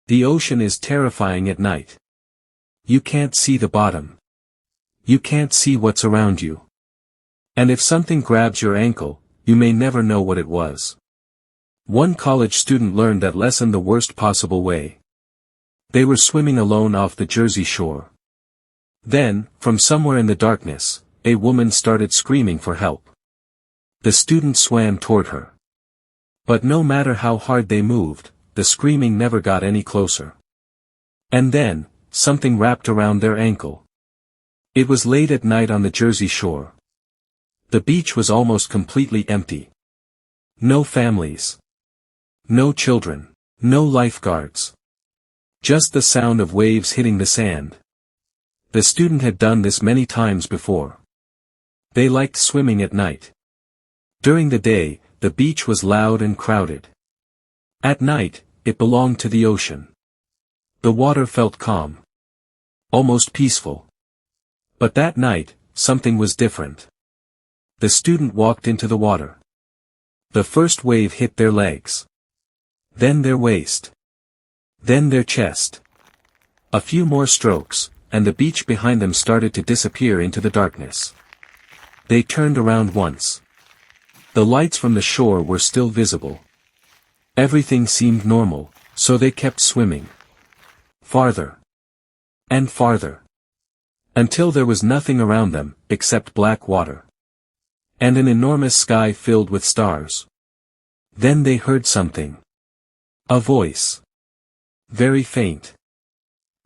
The ocean is terrifying at night. You can't see the bottom. You can't see what's around you. And if something grabs your ankle, you may never know what it was. One college student learned that lesson the worst possible way. They were swimming alone off the Jersey shore. Then, from somewhere in the darkness, a woman started screaming for help. The student swam toward her. But no matter how hard they moved, the screaming never got any closer. And then, something wrapped around their ankle. It was late at night on the Jersey shore. The beach was almost completely empty. No families. No children. No lifeguards. Just the sound of waves hitting the sand. The student had done this many times before. They liked swimming at night. During the day, the beach was loud and crowded. At night, it belonged to the ocean. The water felt calm. Almost peaceful. But that night, something was different. The student walked into the water. The first wave hit their legs. Then their waist. Then their chest. A few more strokes, and the beach behind them started to disappear into the darkness. They turned around once. The lights from the shore were still visible. Everything seemed normal, so they kept swimming. Farther. And farther. Until there was nothing around them, except black water. And an enormous sky filled with stars. Then they heard something. A voice. Very faint.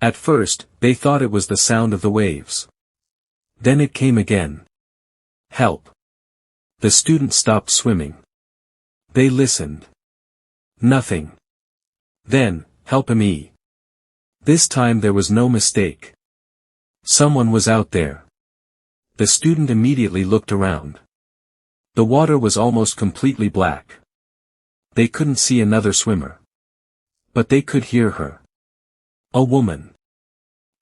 At first, they thought it was the sound of the waves. Then it came again. Help. The student stopped swimming. They listened. Nothing. Then, help me. This time there was no mistake. Someone was out there. The student immediately looked around. The water was almost completely black. They couldn't see another swimmer. But they could hear her. A woman.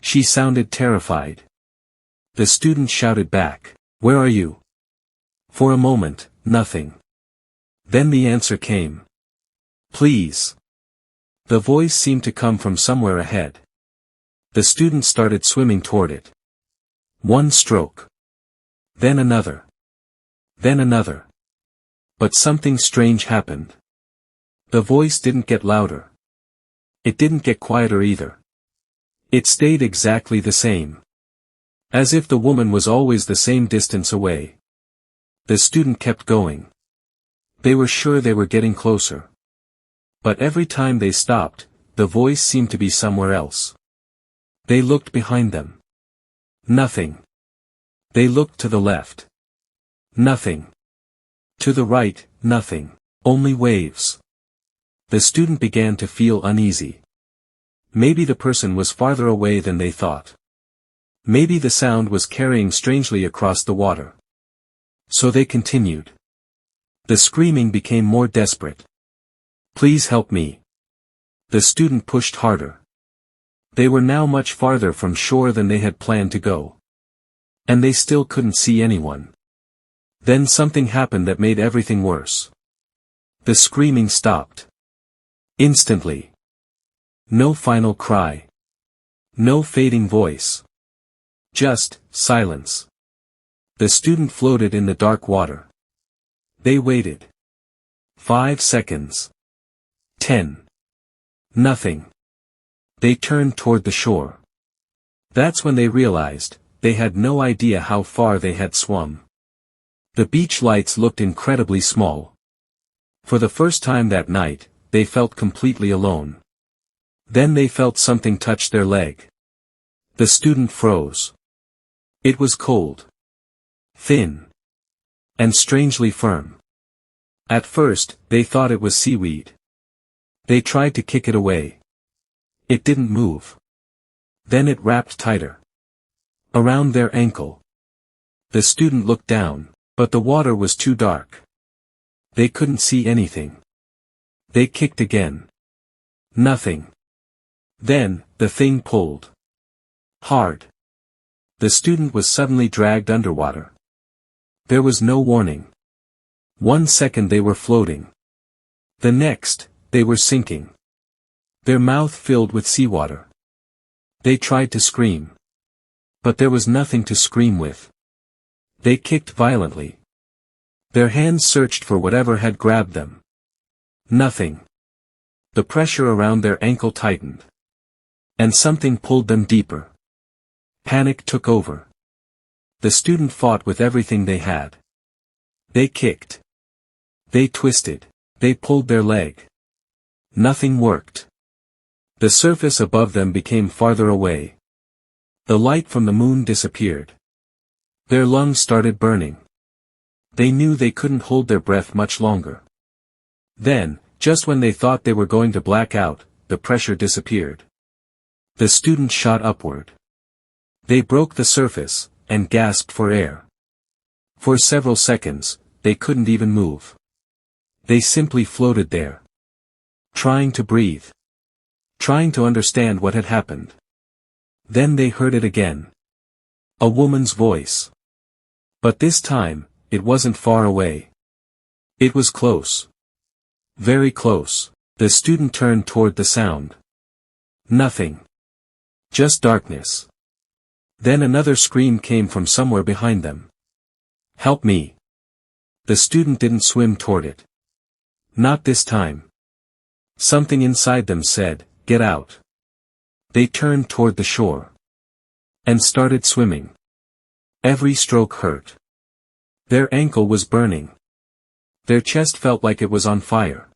She sounded terrified. The student shouted back, "Where are you?" For a moment, nothing. Then the answer came. "Please." The voice seemed to come from somewhere ahead. The student started swimming toward it. One stroke. Then another. Then another. But something strange happened. The voice didn't get louder. It didn't get quieter either. It stayed exactly the same. As if the woman was always the same distance away. The student kept going. They were sure they were getting closer. But every time they stopped, the voice seemed to be somewhere else. They looked behind them. Nothing. They looked to the left. Nothing. To the right, nothing. Only waves. The student began to feel uneasy. Maybe the person was farther away than they thought. Maybe the sound was carrying strangely across the water. So they continued. The screaming became more desperate. "Please help me." The student pushed harder. They were now much farther from shore than they had planned to go. And they still couldn't see anyone. Then something happened that made everything worse. The screaming stopped. Instantly. No final cry. No fading voice. Just silence. The student floated in the dark water. They waited. 5 seconds. 10. Nothing. They turned toward the shore. That's when they realized, they had no idea how far they had swum. The beach lights looked incredibly small. For the first time that night, they felt completely alone. Then they felt something touch their leg. The student froze. It was cold. Thin. And strangely firm. At first, they thought it was seaweed. They tried to kick it away. It didn't move. Then it wrapped tighter. Around their ankle. The student looked down, but the water was too dark. They couldn't see anything. They kicked again. Nothing. Then, the thing pulled. Hard. The student was suddenly dragged underwater. There was no warning. 1 second they were floating. The next, they were sinking. their mouth filled with seawater. They tried to scream. But there was nothing to scream with. They kicked violently. Their hands searched for whatever had grabbed them. Nothing. The pressure around their ankle tightened. And something pulled them deeper. Panic took over. The student fought with everything they had. They kicked. They twisted. They pulled their leg. Nothing worked. The surface above them became farther away. The light from the moon disappeared. Their lungs started burning. They knew they couldn't hold their breath much longer. Then, just when they thought they were going to black out, the pressure disappeared. The student shot upward. They broke the surface, and gasped for air. For several seconds, they couldn't even move. They simply floated there. Trying to breathe. Trying to understand what had happened. Then they heard it again. A woman's voice. But this time, it wasn't far away. It was close. Very close. The student turned toward the sound. Nothing. Just darkness. Then another scream came from somewhere behind them. Help me. The student didn't swim toward it. Not this time. Something inside them said, "Get out." They turned toward the shore. And started swimming. Every stroke hurt. Their ankle was burning. Their chest felt like it was on fire.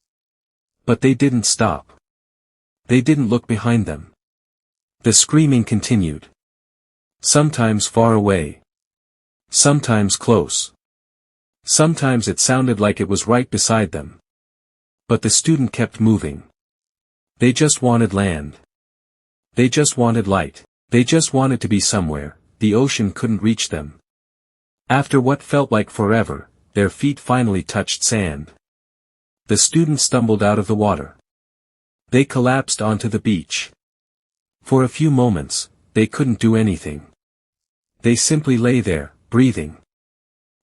But they didn't stop. They didn't look behind them. The screaming continued. Sometimes far away. Sometimes close. Sometimes it sounded like it was right beside them. But the student kept moving. They just wanted land. They just wanted light. They just wanted to be somewhere. The ocean couldn't reach them. After what felt like forever, their feet finally touched sand. The student stumbled out of the water. They collapsed onto the beach. For a few moments, they couldn't do anything. They simply lay there, breathing.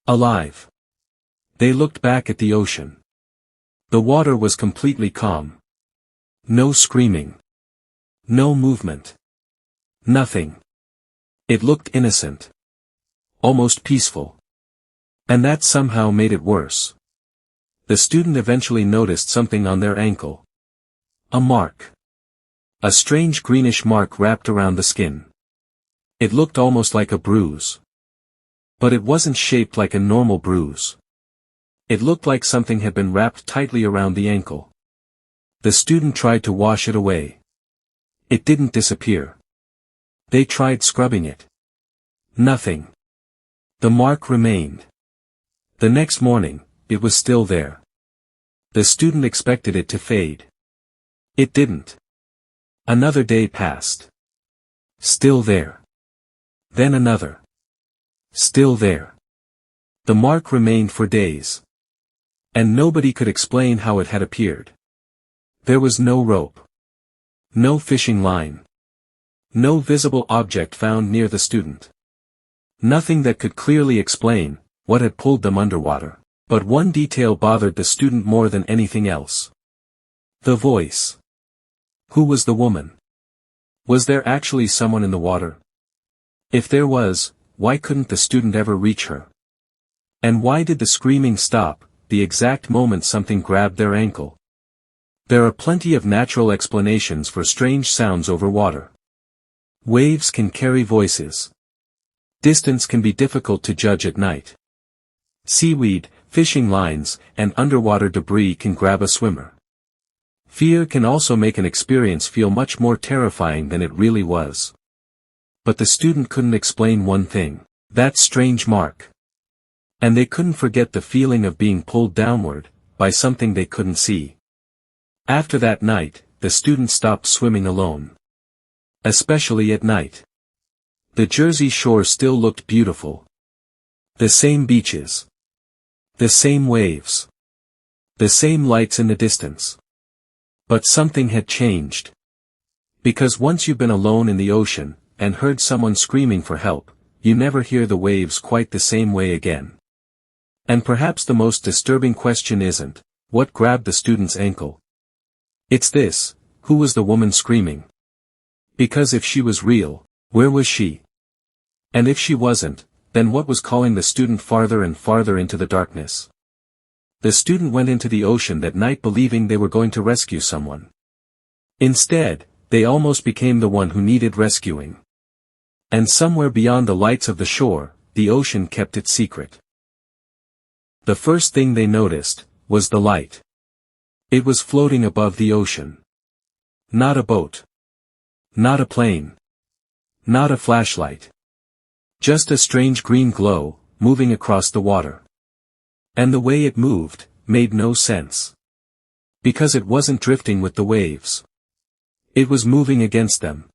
Alive. They looked back at the ocean. The water was completely calm. No screaming. No movement. Nothing. It looked innocent. Almost peaceful. And that somehow made it worse. The student eventually noticed something on their ankle. A mark. A strange greenish mark wrapped around the skin. It looked almost like a bruise. But it wasn't shaped like a normal bruise. It looked like something had been wrapped tightly around the ankle. The student tried to wash it away. It didn't disappear. They tried scrubbing it. Nothing. The mark remained. The next morning, it was still there. The student expected it to fade. It didn't. Another day passed. Still there. Then another. Still there. The mark remained for days. And nobody could explain how it had appeared. There was no rope. No fishing line. No visible object found near the student. Nothing that could clearly explain what had pulled them underwater. But one detail bothered the student more than anything else. The voice. Who was the woman? Was there actually someone in the water? If there was, why couldn't the student ever reach her? And why did the screaming stop, the exact moment something grabbed their ankle? There are plenty of natural explanations for strange sounds over water. Waves can carry voices. Distance can be difficult to judge at night. Seaweed, fishing lines, and underwater debris can grab a swimmer. Fear can also make an experience feel much more terrifying than it really was. But the student couldn't explain one thing: that strange mark. And they couldn't forget the feeling of being pulled downward, by something they couldn't see. After that night, the student stopped swimming alone. Especially at night. The Jersey shore still looked beautiful. The same beaches. The same waves. The same lights in the distance. But something had changed. Because once you've been alone in the ocean, and heard someone screaming for help, you never hear the waves quite the same way again. And perhaps the most disturbing question isn't, what grabbed the student's ankle? It's this: who was the woman screaming? Because if she was real, where was she? And if she wasn't, then what was calling the student farther and farther into the darkness? The student went into the ocean that night believing they were going to rescue someone. Instead, they almost became the one who needed rescuing. And somewhere beyond the lights of the shore, the ocean kept its secret. The first thing they noticed was the light. It was floating above the ocean. Not a boat. Not a plane. Not a flashlight. Just a strange green glow, moving across the water. And the way it moved, made no sense. Because it wasn't drifting with the waves. It was moving against them.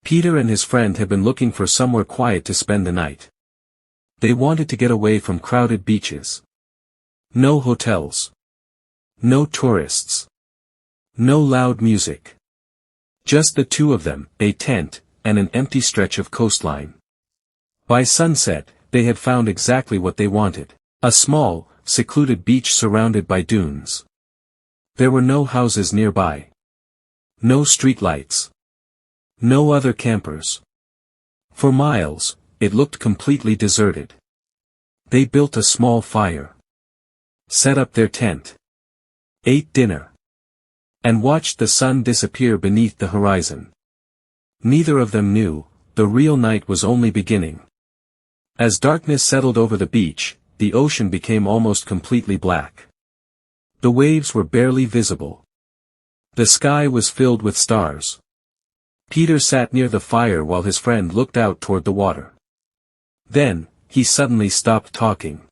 Peter and his friend had been looking for somewhere quiet to spend the night. They wanted to get away from crowded beaches. No hotels. No tourists. No loud music. Just the two of them, a tent, and an empty stretch of coastline. By sunset, they had found exactly what they wanted. A small, secluded beach surrounded by dunes. There were no houses nearby. No streetlights. No other campers. For miles, it looked completely deserted. They built a small fire. Set up their tent. Ate dinner. And watched the sun disappear beneath the horizon. Neither of them knew, the real night was only beginning. As darkness settled over the beach, the ocean became almost completely black. The waves were barely visible. The sky was filled with stars. Peter sat near the fire while his friend looked out toward the water. Then, he suddenly stopped talking.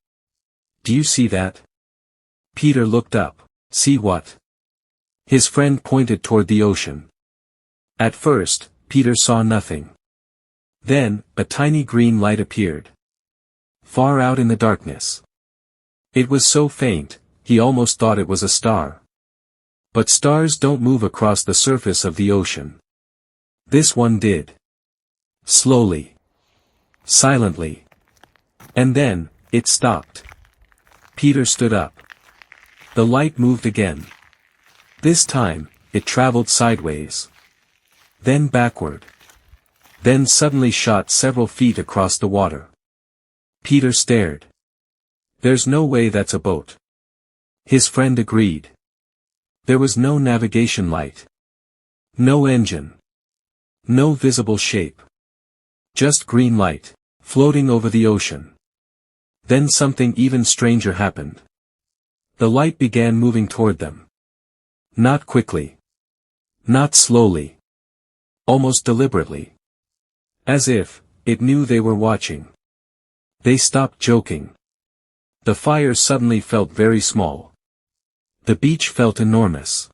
"Do you see that?" Peter looked up. "See what?" His friend pointed toward the ocean. At first, Peter saw nothing. Then, a tiny green light appeared. Far out in the darkness. It was so faint, he almost thought it was a star. But stars don't move across the surface of the ocean. This one did. Slowly. Silently. And then, it stopped. Peter stood up. The light moved again. This time, it traveled sideways. Then backward. Then suddenly shot several feet across the water. Peter stared. "There's no way that's a boat." His friend agreed. There was no navigation light. No engine. No visible shape. Just green light, floating over the ocean. Then something even stranger happened. The light began moving toward them. Not quickly. Not slowly. Almost deliberately. As if, it knew they were watching. They stopped joking. The fire suddenly felt very small. The beach felt enormous.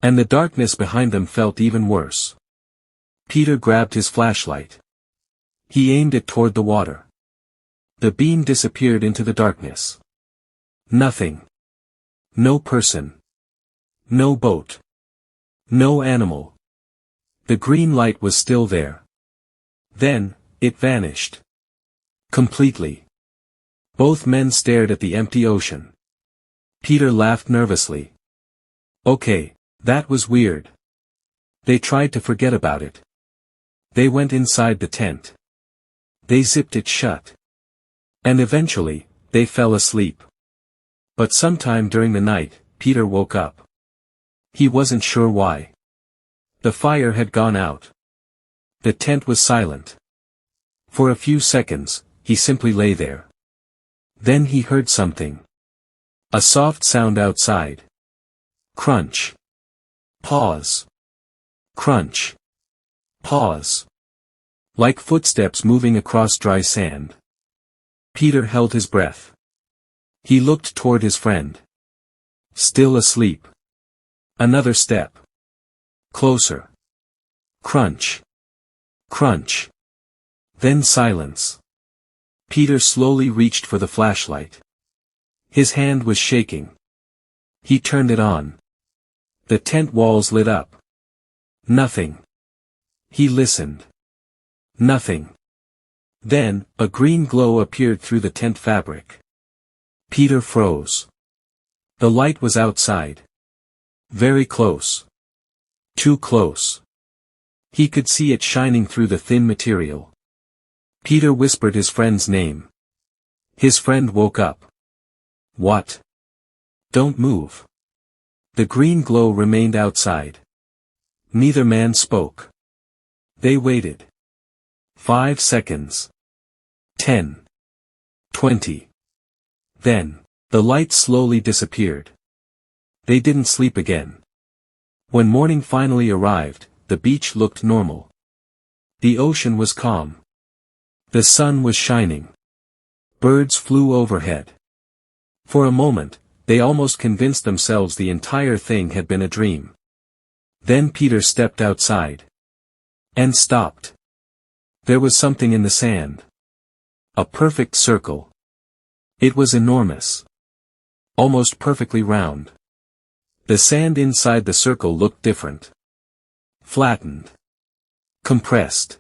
And the darkness behind them felt even worse. Peter grabbed his flashlight. He aimed it toward the water. The beam disappeared into the darkness. Nothing. No person. No boat. No animal. The green light was still there. Then, it vanished. Completely. Both men stared at the empty ocean. Peter laughed nervously. Okay, that was weird. They tried to forget about it. They went inside the tent. They zipped it shut. And eventually, they fell asleep. But sometime during the night, Peter woke up. He wasn't sure why. The fire had gone out. The tent was silent. For a few seconds, he simply lay there. Then he heard something. A soft sound outside. Crunch. Pause. Crunch. Pause. Like footsteps moving across dry sand. Peter held his breath. He looked toward his friend. Still asleep. Another step. Closer. Crunch. Crunch. Then silence. Peter slowly reached for the flashlight. His hand was shaking. He turned it on. The tent walls lit up. Nothing. He listened. Nothing. Then, a green glow appeared through the tent fabric. Peter froze. The light was outside. Very close. Too close. He could see it shining through the thin material. Peter whispered his friend's name. His friend woke up. What? Don't move. The green glow remained outside. Neither man spoke. They waited. 5 seconds. 10. 20. Then, the light slowly disappeared. They didn't sleep again. When morning finally arrived, the beach looked normal. The ocean was calm. The sun was shining. Birds flew overhead. For a moment, they almost convinced themselves the entire thing had been a dream. Then Peter stepped outside. And stopped. There was something in the sand. A perfect circle. It was enormous. Almost perfectly round. The sand inside the circle looked different. Flattened. Compressed.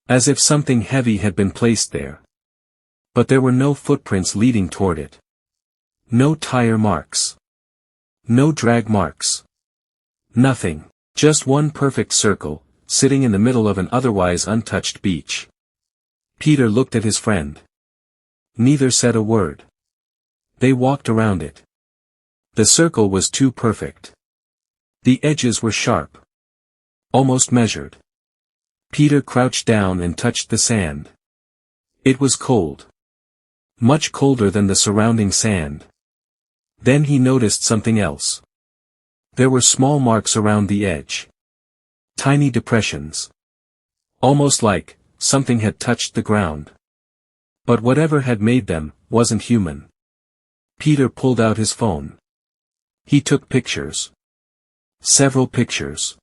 As if something heavy had been placed there. But there were no footprints leading toward it. No tire marks. No drag marks. Nothing. Just one perfect circle, sitting in the middle of an otherwise untouched beach. Peter looked at his friend. Neither said a word. They walked around it. The circle was too perfect. The edges were sharp. Almost measured. Peter crouched down and touched the sand. It was cold. Much colder than the surrounding sand. Then he noticed something else. There were small marks around the edge. Tiny depressions. Almost like something had touched the ground. But whatever had made them wasn't human. Peter pulled out his phone. He took pictures. Several pictures.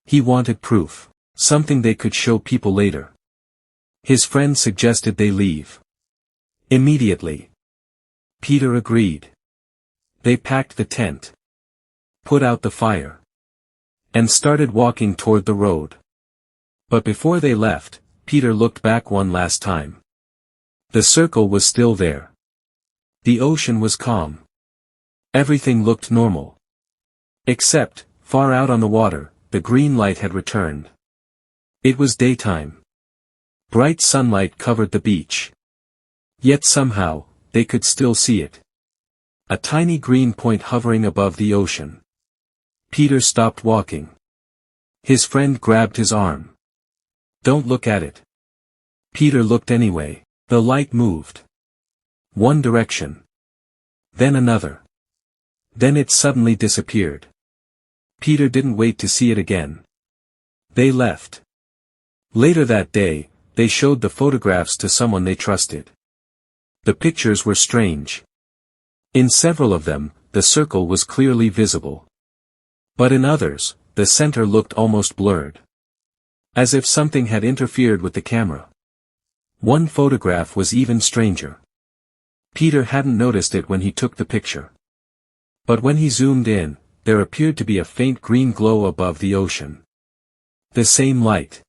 He wanted proof. Something they could show people later. His friend suggested they leave. Immediately. Peter agreed. They packed the tent. Put out the fire. And started walking toward the road. But before they left, Peter looked back one last time. The circle was still there. The ocean was calm. Everything looked normal. Except, far out on the water, the green light had returned. It was daytime. Bright sunlight covered the beach. Yet somehow, they could still see it. A tiny green point hovering above the ocean. Peter stopped walking. His friend grabbed his arm. Don't look at it. Peter looked anyway. The light moved. One direction. Then another. Then it suddenly disappeared. Peter didn't wait to see it again. They left. Later that day, they showed the photographs to someone they trusted. The pictures were strange. In several of them, the circle was clearly visible. But in others, the center looked almost blurred. As if something had interfered with the camera. One photograph was even stranger. Peter hadn't noticed it when he took the picture. But when he zoomed in, there appeared to be a faint green glow above the ocean. The same light.